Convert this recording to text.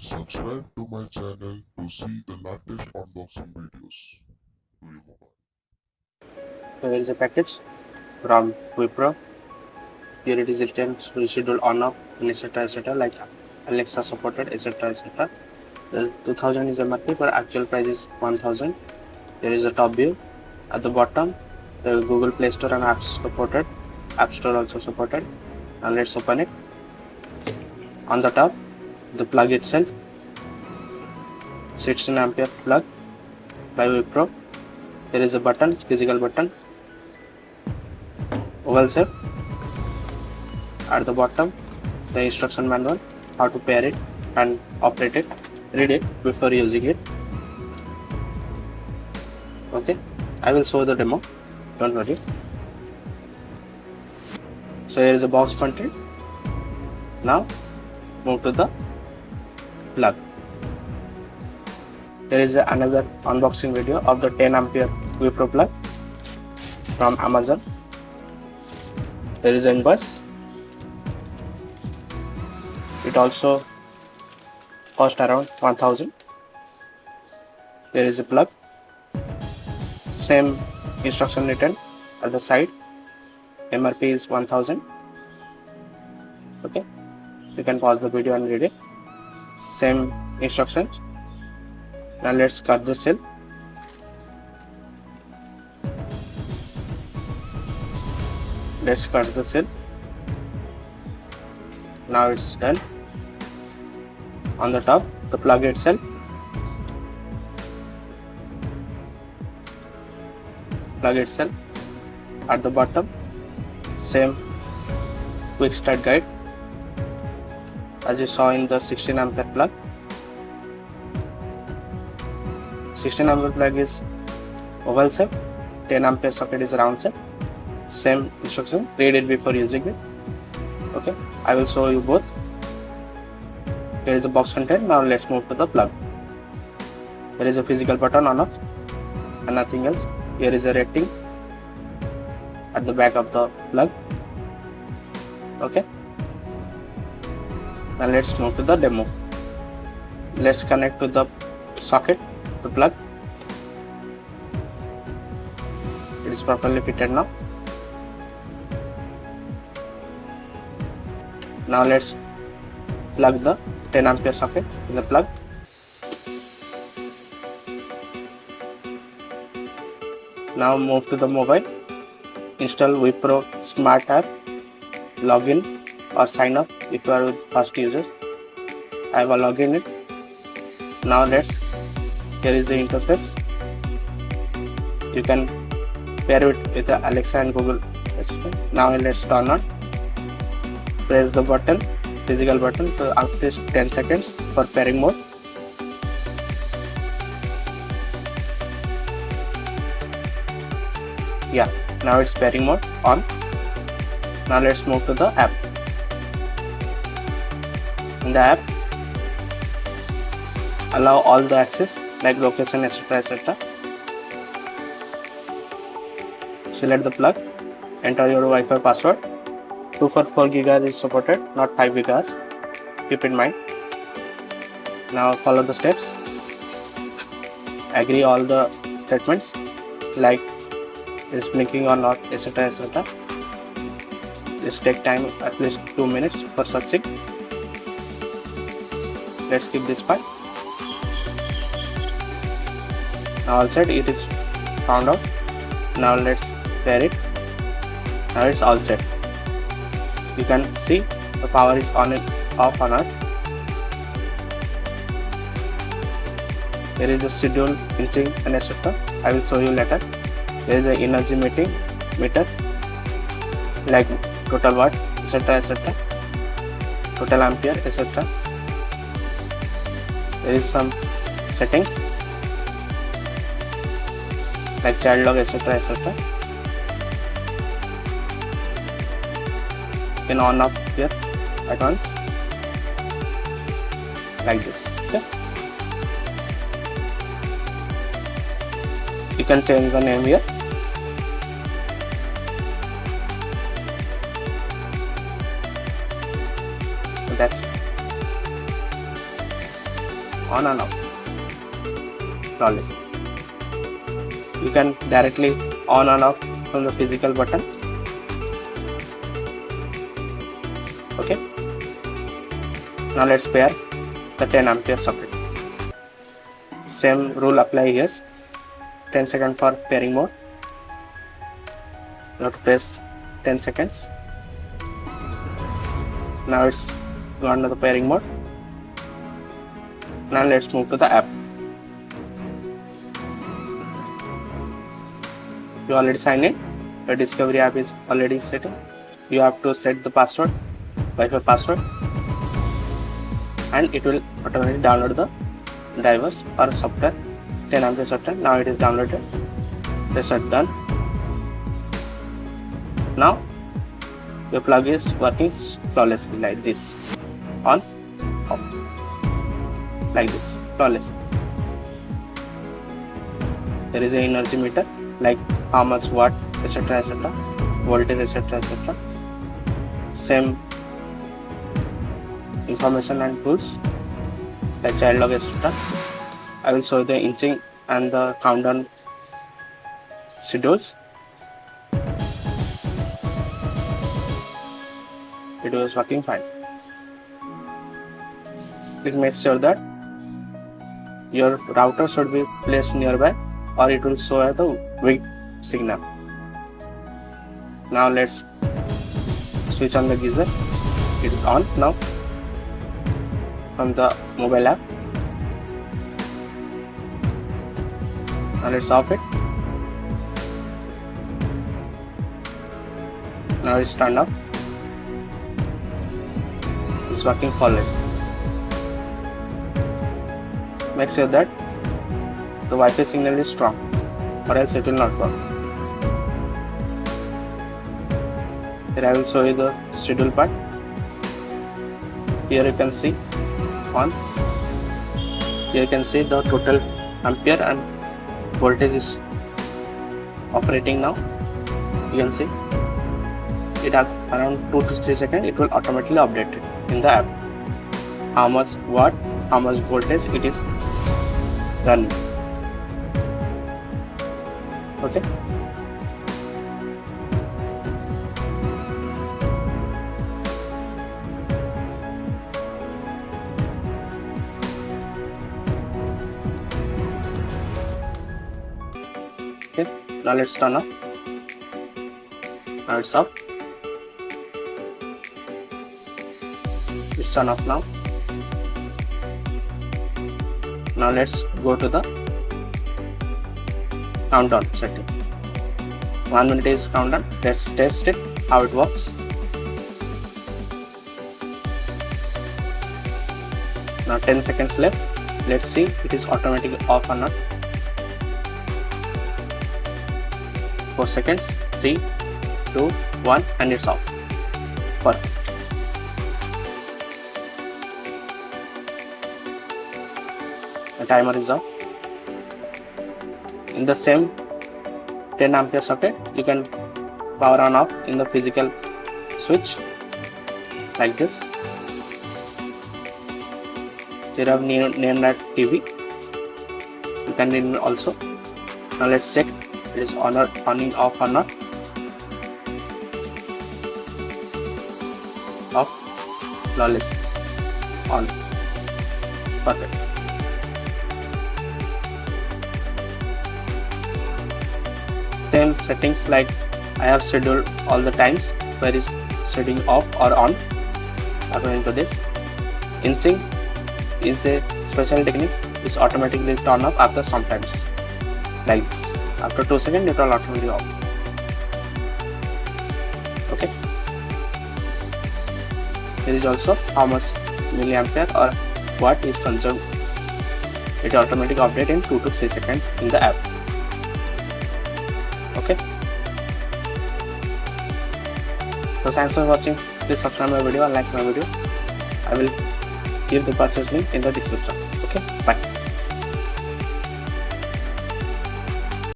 Subscribe to my channel to see the latest unboxing videos to your mobile. Here is a package from Wipro. Here it is written reschedule on off and etc like Alexa supported etc. The 2000 is MRP but actual price is 1000. There is a top view. At the bottom, the Google Play Store and apps supported. App Store also supported. Now let's open it. On the top, the plug itself, 16 ampere plug by Wipro. There is a button, physical button, oval shape. At the bottom, the instruction manual, how to pair it and operate it. Read it before using it. Okay, I will show the demo, don't worry. So here is the box content. Now move to the plug. There is another unboxing video of the 10 ampere Wipro plug from Amazon. There is an invoice. It also cost around 1000. There is a plug. Same instruction written at the side. MRP is 1000. Okay, you can pause the video and read it. Same instructions. Now let's cut the cell. Let's cut the cell. Now it's done. On the top, the plug itself. Plug itself. At the bottom, same quick start guide as you saw in the 16 ampere plug. 16 ampere plug is oval shape, 10 ampere socket is round shape. Same instruction, read it before using it. Okay, I will show you both. Here is the box content. Now let's move to the plug. There is a physical button on off and nothing else. Here is a rating at the back of the plug. Okay, now let's move to the demo. Let's connect to the socket, the plug. It is properly fitted now. Now let's plug the 10 ampere socket in the plug. Now move to the mobile. Install Wipro Smart app. Login or sign up if you are with first user. I will log in it. Now here is the interface. You can pair it with the Alexa and Google Assistant. Now let's turn on. Press the button, physical button for at least 10 seconds for pairing mode. Yeah, now it's pairing mode on. Now let's move to the app. In the app, allow all the access like location etc. Select the plug, enter your Wi-Fi password. 244 GHz is supported, not 5 GHz. Keep in mind. Now follow the steps. Agree all the statements like is blinking or not etc. This take time at least 2 minutes for searching. Let's skip this part. Now all set, it is found out. Now let's pair it. Now it's all set. You can see the power is on and off on earth. There is a schedule, inching and etc. I will show you later. There is a energy meter like total watt etc. Total ampere etc. There is some settings like child lock etc. You can on off here at once like this. Okay, you can change the name here. So that's on and off flawless. You can directly on and off from the physical button. Okay, now let's pair the 10 ampere socket. Same rule apply here. 10 seconds for pairing mode. You have to press 10 seconds. Now it's gone to the pairing mode. Now let's move to the app. You already signed in. The discovery app is already set in. You have to set the password, Wi-Fi password, and it will automatically download the drivers or software, 10 ampere software. Now it is downloaded. Press done. Now your plug is working flawlessly like this, on, off, like this, flawless. There is an energy meter like how much watt, etc., etc., voltage, etc., etc. Same information and tools like child log, etc. I will show the inching and the countdown schedules. It was working fine. Please make sure that your router should be placed nearby or it will show at the weak signal. Now let's switch on the geyser. It is on now from the mobile app. Now let's off it. Now it's turned off. It's working flawless. Make sure that the Wi-Fi signal is strong or else it will not work. Here I will show you the schedule part. Here you can see on. Here you can see the total ampere and voltage is operating now. You can see it at around 2 to 3 seconds. It will automatically update it in the app. How much watt, how much voltage it is running. Okay. Okay. Now let's turn off. Now it's off. It's turn off now. Now let's go to the countdown setting. 1 minute is countdown. Let's test it how it works. Now 10 seconds left. Let's see it is automatically off or not. 4 seconds. 3, 2, 1, and it's off. Perfect. The timer is off. In the same 10 ampere socket, you can power on off in the physical switch like this. Here I have named that TV. You can name it also. Now let's check it is on or off or not. Off, flawless, on, perfect. Same settings like I have scheduled all the times where is setting off or on according to this. InSync is a special technique. It's automatically turn off after some times like this. After 2 seconds it will automatically off. Okay. Here is also how much milliampere or watt is consumed. It automatically update in 2 to 3 seconds in the app. Okay. So thanks for watching. Please subscribe my video and like my video. I will give the purchase link in the description. Okay.